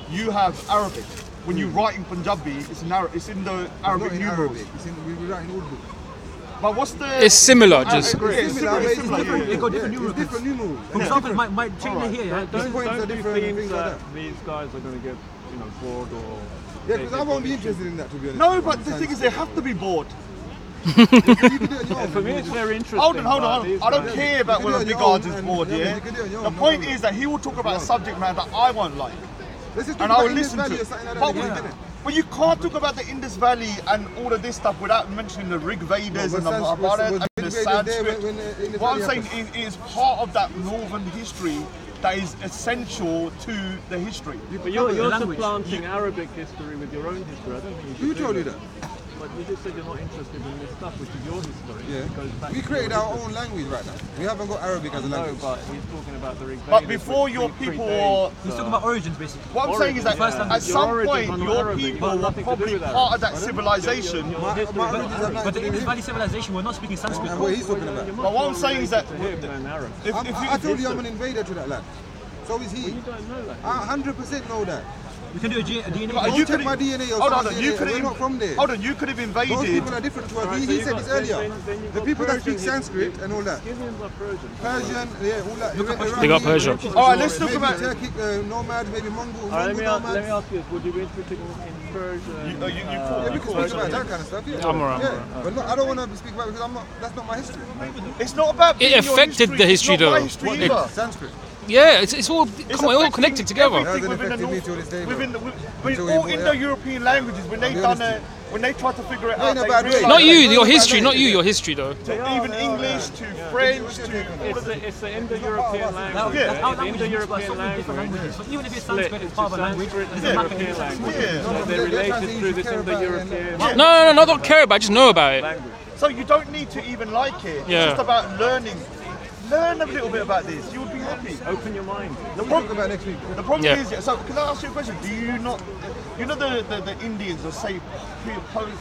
You have Arabic. When you write in Punjabi, it's in the Arabic Not in numerals. Arabic. We write in Urdu. But what's the? It's similar, just. Yeah, it's similar. It's similar. different. They got different It's numerals. different numerals. For example, my trainer here, yeah, Don't points are do different and things things like that that. these guys are going to get, bored or. Yeah, because I won't be interested in that, to be honest. No, but the thing is, they have to be bored. You can do it on your own. For me, it's very interesting. Hold on. but these I don't guys- care about You can whether do it Big on Ardz your is own, bored, and- yeah, yeah? you can do it on your The own, no point problem. is that he will talk about a subject matter that I won't like. Let's just talk And about I'll Indus listen to Valley or it. something like But, that. Yeah. but you can't talk about the Indus Valley and all of this stuff without mentioning the Rig Vedas and the Mahabharata and the Sanskrit. What I'm saying is, it is part of that northern history that is essential to the history. But you're language. supplanting Arabic history with your own history. I don't think you should Who do told you that? But you just said you're not interested in this stuff, which is your history. Yeah. It goes back We to created your our history. own language right now. We haven't got Arabic as a No, language. but he's talking about the Rig But Vedas, before which your pre- people predates, he's talking about origins basically. What I'm saying is that First language. at Your some origins point are not your Arabic. people Got were nothing to do probably with that. part of that civilization. Your My history origins is are Arabic. not But the to do Indus with Valley civilization, we're not speaking Sanskrit. And what he's talking about. But what I'm saying is that Than Arab. I told you I'm an invader to that land. So is he. You don't know that. I 100% know that. We can do a DNA. But Don't you check could- my DNA or Hold on, someone's you DNA. could We're have not from there. Hold on, you could have Those invaded. people are different to us. Alright, He so said you've this got- earlier. then you've The got people that Persian speak Sanskrit history. and all that. Scythians are Persian. Persian, yeah, all that. They got Persia. All right, let's talk maybe about. Turkic nomads, maybe Mongol Alright, let me ask nomads. you this. Would you be interested in Persia? Yeah, we can speak about that kind of stuff. Yeah, I'm alright, yeah. But no, I don't want to speak about it because I'm not. That's not my history. It's not about. It being your affected the history, it's not my though. history It- either. Sanskrit. Yeah, it's all. Come on, all connected together. Everything Hasn't within the affected me North, till this day, bro. within Until all we- Indo-European languages, when they be done honest when they tried to figure it No, out, in a they bad way. realised Not you, that your history, not you, your history though. even English to French to It's the Indo-European language. Yeah. That's our The language is about so Indo-European many different language. languages. So even if it's Split Sanskrit, it's into part of a language. Sanskrit and There's a map European in language. Yeah. So they're they're related trying to through this care about it and- Indo-European No, I don't care about it, just know about it. language. So you don't need to even like it. Yeah. It's just about learning. Learn a little bit about this. You would be happy. Open your mind. The problem, about next week. the problem Yeah. is, so can I ask you a question? Do you not, you know the Indians that say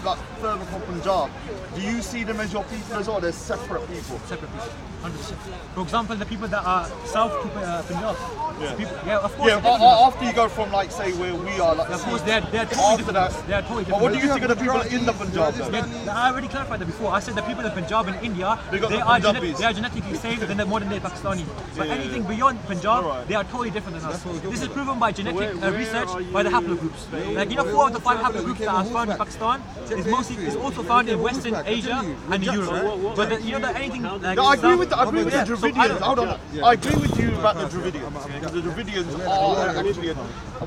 like further from Punjab, do you see them as your people as well? They're separate people. Separate people, 100%. For example, the people that are south to Punjab. Yeah. People, yeah, of course. Yeah, they're different. after you go from like say where we are, like Of course, they're totally after different. that. They are totally But what different. do you think of the people in the Punjab then? Yeah, I already clarified that before. I said the people in Punjab and India, They got they the are, Punjabis. they are genetically same than the modern day Pakistani. But anything beyond Punjab, they are totally different than us. This is proven by genetic research by the haplogroups. Like, you know, 4 of the 5 haplogroups that are found in Pakistan is also found in Western Asia and Europe. But you know that anything like No, I agree with the Yeah, so Dravidians. Hold on, I agree with you about the Dravidians because the Dravidians are actually.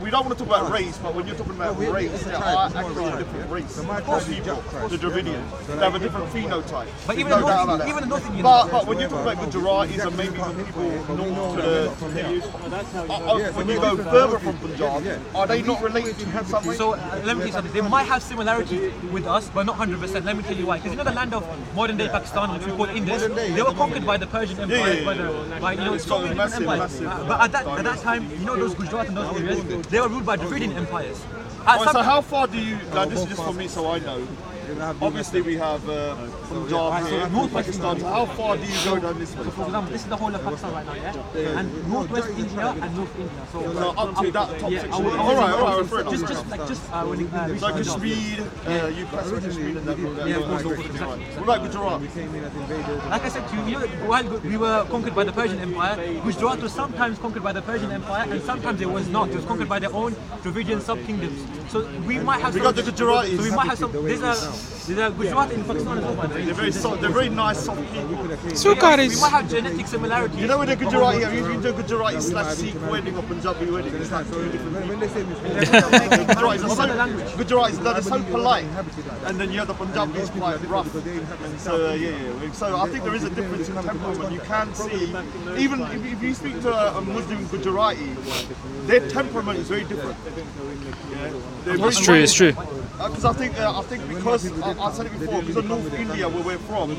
We don't want to talk about race, but when you're talking about race, they are actually a different race of people. The Dravidians, they have a different phenotype. But even There's no the doubt about North, that. even the North Indians. But when you talk about Gujaratis and maybe the people north to the, when you go further from Punjab, are they not related to you in some way? So let me tell you something. They might have similarity with us, but not 100%. Let me tell you why. Because you know the land of modern day Pakistan, which we call Indus, they were conquered by the Persian Empire, by you know so many different empires. But at that time, you know those Gujarat and those areas, they were ruled by Dravidian empires. So how far do you? Now this is just for me, so I know. Obviously, we have Punjab here, North Pakistan. So how far do you go down this way? So for example, this is the whole of Pakistan right now, yeah? And northwest India and North India. So Up to that top yeah, section. I would- Alright, fair enough. just when you reach So Punjab. Kashmir, you pass through Kashmir and that. Yeah, of course, What about Gujarat? Like I said to you, you know, while we were conquered by the Persian Empire, Gujarat was sometimes conquered by the Persian Empire, and sometimes it was not. It was conquered by their own Dravidian sub-kingdoms. So we might have. We got the Gujaratis. So we might have some. There's a Gujarat in Pakistan as well, by the way. They're very soft, they're very nice, soft people. So We guys, might have genetic similarities. You know with the Gujarati, have you been to a Gujarati / Sikh wedding or Punjabi wedding? It's like two different people. When they say this, Gujaratis, they're so polite, and then you have the Punjabis quite rough. So so I think there is a difference in temperament. You can see, even if you speak to a Muslim Gujarati, their temperament is very different. it's true, it's true. Because I think because I said it before, because of North India where we're from,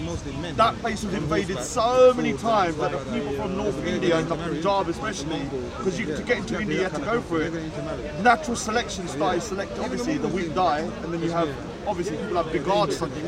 that place was invaded so many times that the people from North India and the Punjab especially, because to get into India you have to go through it. Natural selection started selecting obviously the weak die, and then you have obviously people have big Ardz something.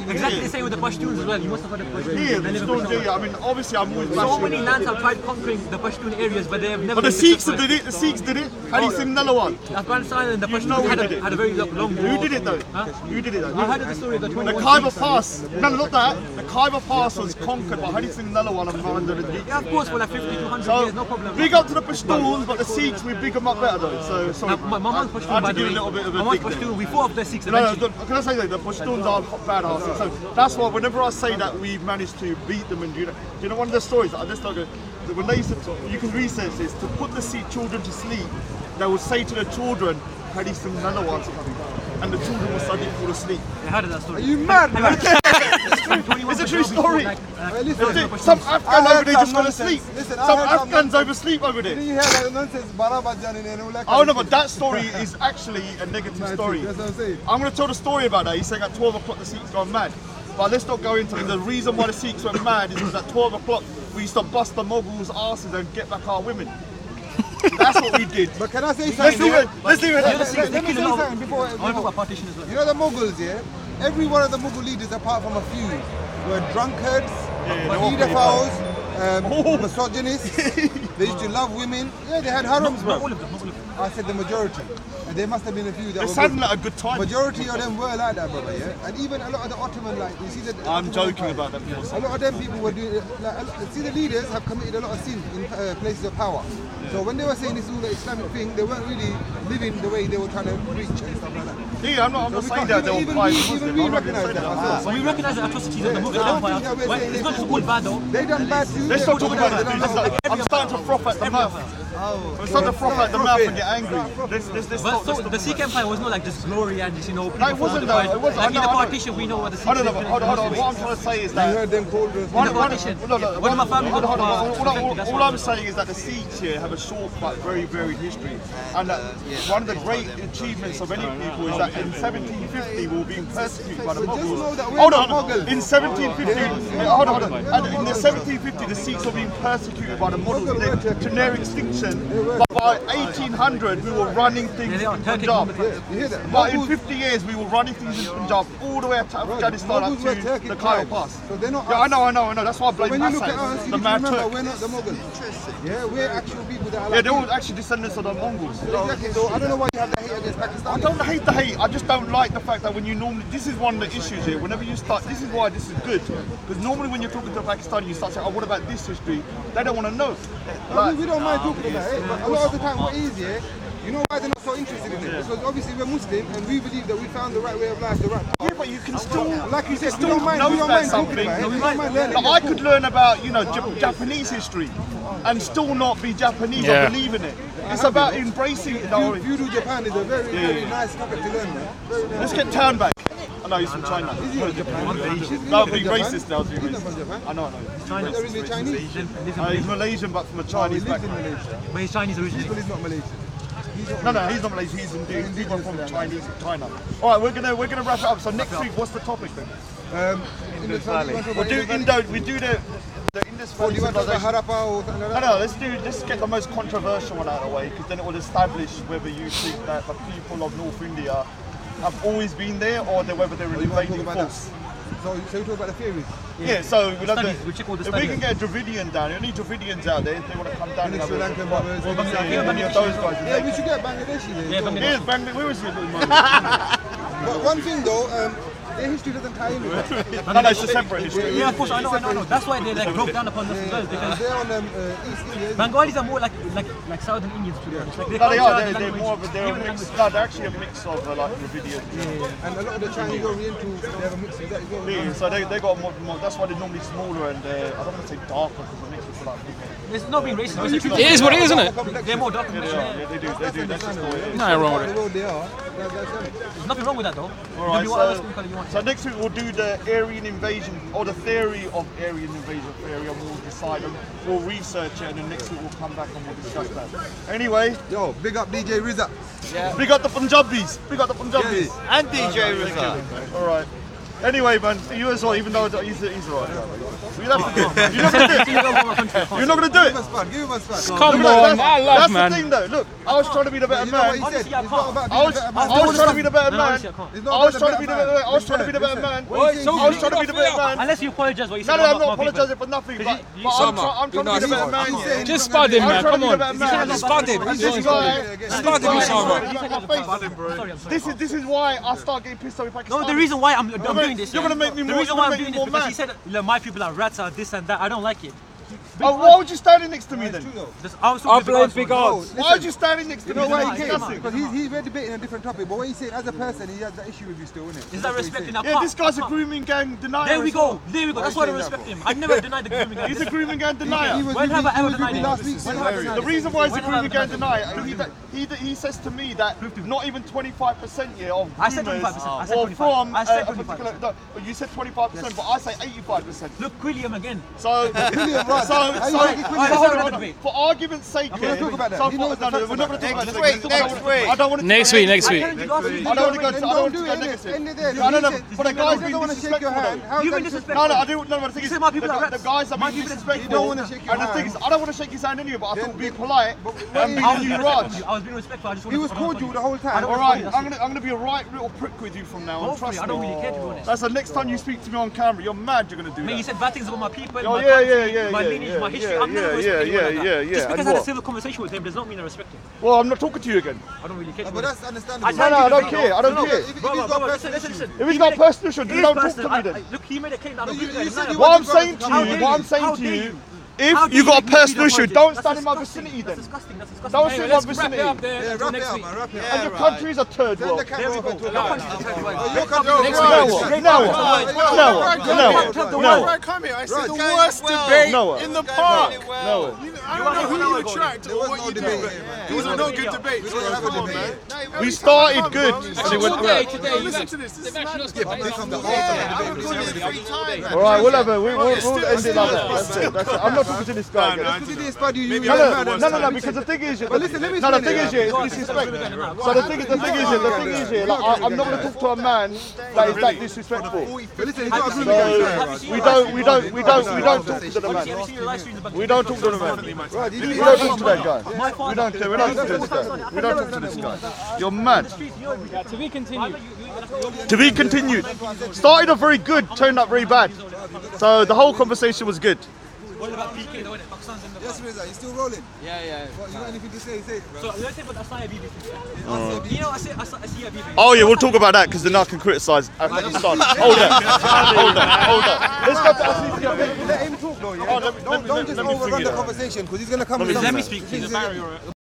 Exactly the same with the Pashtuns as well. You must have heard of Pashtuns. Yeah, They live in still, Peshawar. yeah. I mean, obviously I'm always So many lands have tried conquering the Pashtun areas, but they have never But the been Sikhs successful. did it. The Sikhs did it. Hari Singh Nalawal. Afghanistan and the You know Pashtuns who had did it. a very long war. Who did it though? Huh? Who did it though? I heard of the story of the The 21 Khyber Sikhs. Pass. No, not that. The Khyber Pass was conquered by Hari Singh Nalawal and Mohammed Ali. Yeah, of course, for like 50 to 100 So years, no problem. big up to the Pashtuns, but the Sikhs we big them up better though. So sorry. My mum's I Pashtun, had by to the give way. a little bit of My a mum's dig there. Pashtun, we fought off the Sikhs No, eventually. can I say that the Pashtuns are badasses? So that's why whenever I say that we've managed to beat them and do you know one of the stories that I just like when they used to, you can research this to put the Sikh children to sleep, they would say to the children, "Hari Singh Nalawal," and the children will suddenly fall asleep. I heard of that story. Are you mad, man? It's a true story. Listen, Some I Afghan heard over there some just gonna nonsense. sleep. Listen, I Some heard some Afghans nonsense. oversleep over Did there. you hear that nonsense? Barabajan in Ulaka? Oh no, but that story is actually a negative story. That's what I'm saying. I'm going to tell the story about that. He's saying at 12 o'clock the Sikhs gone mad. But let's not go into it. The reason why the Sikhs went mad is because at 12 o'clock we used to bust the Mughals' asses and get back our women. That's what we did. But can I say Let's something? leave it. Let's leave it. The other Sikhs, they Let me kill say a lot. something before. I want to talk about partition as well. You know the Mughals, yeah? Every one of the Mughal leaders, apart from a few, were drunkards, paedophiles, misogynists. They used to love women. Yeah, they had harems, Not all bro. of them, not all of them. I said the majority. And there must have been a few that They were sounded good. like a good time. Majority of them were like that, brother, yeah? And even a lot of the Ottoman, like, you see the... I'm Ottoman joking Empire, about that. a lot of them people were doing, see the leaders have committed a lot of sin in places of power. So when they were saying this is all the Islamic thing, they weren't really living the way they were trying to preach and stuff like that. Yeah, I'm not So saying that they were even pious we Muslim. recognise I'm not gonna say that. that. ourselves. So we recognize the atrocities of the Mughal Yeah, Empire. yeah, we're Well, saying it's not they- just all bad though. They done bad too. Let's not talk about it. They done bad. I'm starting to froth at the mouth. I'm starting to froth at the mouth and get angry. Let's But talk so the Sikh Empire was not like just glory and just, you know, No, it wasn't though. It wasn't. Like I in know, the I know. partition, we know what the Sikhs I don't know. did. Hold on. What I'm trying to say is You that. heard them called the... In the partition. One of my family got All I'm saying is that the Sikhs here have a short but very varied history, and that one of the great achievements of many people is that in 1750 we were being persecuted by the But just know Mughals. that we're Hold not on, Mughals. in 1750, hold on, and in the 1750 the Sikhs were being persecuted by the Muslims to near extinction. But by 1800, we were running things in Punjab. But in 50 years, we were running things in Punjab all the way to Afghanistan up to the Khyber Pass. So they're not. Yeah, I know. That's why I blame When you look at Hassan, us, you the need to mad remember Turk. we're not the Mughals. Yeah, we're actual people that are Yeah, like. they're all actually descendants of the Mongols. Exactly. So I don't know why you have that hate against Pakistan. I don't hate the hate. I just don't like the fact that when you normally, this is one of the issues here. Whenever you start, this is why this is good. Because normally when you're talking to a Pakistani, you start saying, "Oh, what about this history?" They don't want to know. We don't mind talking about it, but a lot of the time, what is you know why they're not so interested in it? Because obviously we're Muslim and we believe that we found the right way of life, the right path. Yeah, but you can still, Like you said, we still don't mind know talking about about something. it. We don't mind learning. Like, I could learn about, Japanese history and still not be Japanese or believe in it. It's about embracing it. Feudal Japan is a very, very nice topic to learn, man. Very nice. Let's get turned back. I know he's from China. Is he from Japan? No, being racist now. He's not from Japan. I know. China. He's originally Chinese. He's Malaysian, but from a He Chinese lives in background. Malaysia. But he's Chinese originally. But he's not Malaysian. No, he's not Malaysian. He's indigenous from Chinese China. All right, we're gonna wrap it up. So next week, what's the topic then? Indus Valley. We'll do Indo. We do the Indus Or Valley do you want to talk about civilization. Harappa or something like that? No, let's get the most controversial one out of the way, because then it will establish whether you think that the people of North India have always been there or whether they're an Or you want to invading talk about force. So we talk about the theories. Yeah, so we'll have Studies, we check all the if we can studies. get a Dravidian down, any Dravidians out there, if they want to come down Any and Sri have Lankan a brothers. yeah, any- any of those guys. Yeah, we should get Bangladeshi there. Yeah, Bangladesh. Here's Bangladesh. Where is he at the moment? But one thing though, their history doesn't tie in with that. No, it's a separate history. Yeah, of course, I know. That's why they broke down upon us as well. Because They're on East India. Bengalis are more like Southern Indians, to be honest. Like, No, they culture, are. the They're language, more of a, they're a even the mix. language. No, they're actually a mix of like Dravidians. And a lot of the Chinese Orientals, they have a mix of that as well. Yeah, so they got more. That's why they're normally smaller and I don't want to say darker because the mix is like. It's not being racist. It's It is what it is, isn't it? They're more dark. Yeah, they do. That's just the way it is. Nothing wrong with it. The world they are. There's nothing wrong with that though. All right, You can be whatever skin colour you want. so next week we'll do the Aryan invasion or the theory of Aryan invasion theory, and we'll decide and we'll research it, and then next week we'll come back and we'll discuss that. Anyway, Yo, big up DJ Rizza. big up the Punjabis. Big up the Punjabis. And DJ Rizza. All right. Anyway, man, you as well. Even though he's alright. You're not gonna do it. You're not gonna do it. Give him a spot. Come Look, on, I love, that's man. the thing, though. Look, I was trying to be the better You know what man. he said? Honestly, I It's not about I was, being the better I man. was trying to be the better No, man. honestly, I can't. It's not I was about trying to be the better man. I was trying to be the better Listen, man. what he's saying- I was trying to be the better man. Unless you apologize what you No, said no, I'm about not my people. apologising for nothing, but I'm Summer, trying to be the better man. He's saying Just he's not spud him, gonna man. I'm trying Come to be the on. better man. Spud him. And He's this on guy, Spud him, Summer. Sorry, I'm sorry. this is why I start getting pissed off with Pakistan. No, the reason why I'm doing this. You're gonna make me the more- reason you're why gonna I'm make doing me this more because mad. he said look, my people are rats are this and that. I don't like it. Oh, why would you standing next to me then? I was I talking blame to big God. odds. Why are you standing next to You me? know why then he came? discussing? Because we're debating a different topic. But what he's saying, as a person, he has that issue with you still, innit? Is that respecting our Yeah, part? this guy's a grooming gang denier. There we as well. go. There we go. That's why I don't respect him. I never denied the grooming guy. He's a grooming gang He denier. was When have I ever with me denied last it? week. When have I denied The it? reason why he's a When have I grooming gang denied denier, he says to me that not even 25% yet of I said groomers 25%. I said were 25. from I said a particular. 25%. No, but you said 25%, but I say 85%. Look, Quilliam again. So, William, right. so, How you make it quick? Alright, let's hold have on, another debate. for argument's sake, We're gonna talk about that. So He knows the facts we're not going about to talk about Next it. week, next week. I don't want to. Next week, next week. I told you last week. I don't want to go to. I Then don't want don't to do go it, negative. innit? End it there. No, no, no. He But the said- guy's he been doesn't want to shake your hand. disrespectful. How You've can been you- disrespectful. No, I do. No, but the thing You is, said my people are the rats. guys are My being people are disrespectful. You don't wanna shake your And the thing is, hand. I don't want to shake his hand anyway, but I Then thought be be- polite but and what be is- I was you being Raj. respectful. I was being respectful. I just He was wanted to- cordial the whole time. All right, I'm gonna be a right little prick with you from now on. Hopefully, Trust I don't me. really care to be honest. That's the next time you speak to me on camera, you're mad. You're gonna do Mate, you that. said bad things about my people, Oh, my yeah, country, yeah, my yeah, lineage, yeah, my history. yeah, I've never yeah, respected anyone like yeah, that. yeah, Just yeah, because and I had a what? civil conversation with him does not mean I respect him. Well, I'm not talking to you again. I don't really care. to be But honest. that's understandable. I No, I don't care. I don't No, care. if he's Bro, got bro, personal listen. issues. If it's not personal, then It is don't talk personal. to me then. Look, he made a claim that I'm a You- grooming guy. you said Deny you it. What I'm want to go saying to to How you, dare what I'm you? saying How to dare you, you? if How dare you got a make me personal the issue, apology? don't That's stand in my disgusting. vicinity That's then. disgusting. That's disgusting. Don't Hey, sit in my let's wrap it vicinity. up there Yeah, until wrap it next up, week. man. Wrap it And up. your country is a third Then world. the camera There we over go. to Your Alexandra. country's a third world. Your country- Now what? Now what? Now what? Now what? Now what? come here, I see Right. the worst Well, debate no. in the park. No. I don't know who you attract There or was what no you do, debate but here, man. these are not good debates. We don't have a Come on, debate. man. No, it We started good, and it went right. Listen to this. This is madness. Yeah, but they come the whole All right, whatever. We'll end it like that. That's it. I'm not talking to this guy again. No, because the thing is, listen, let me the thing is, it's disrespect. So the thing is, like, I'm not going to talk to a man that is that disrespectful. But listen, it's not a So group. we don't talk to the man. We don't talk to the man. We don't talk to that guy. We don't care. We don't talk to this guy. We don't talk to this guy. You're mad. To be continued. To be continued. Started off very good, turned out very bad. So the whole conversation was good. What about PK though, innit? Pakistan's in the... Yes, Reza, you still rolling? Yeah. What, you got anything to say? Say it, bro. So let's say about Asaya Bibi. You know, Asaya Bibi. Oh yeah, we'll talk about that because then I can criticise after the start. Hold on. Let's go to Asaya. Let him talk though, yeah? Don't just overrun the conversation because he's going to come with Let me speak, please.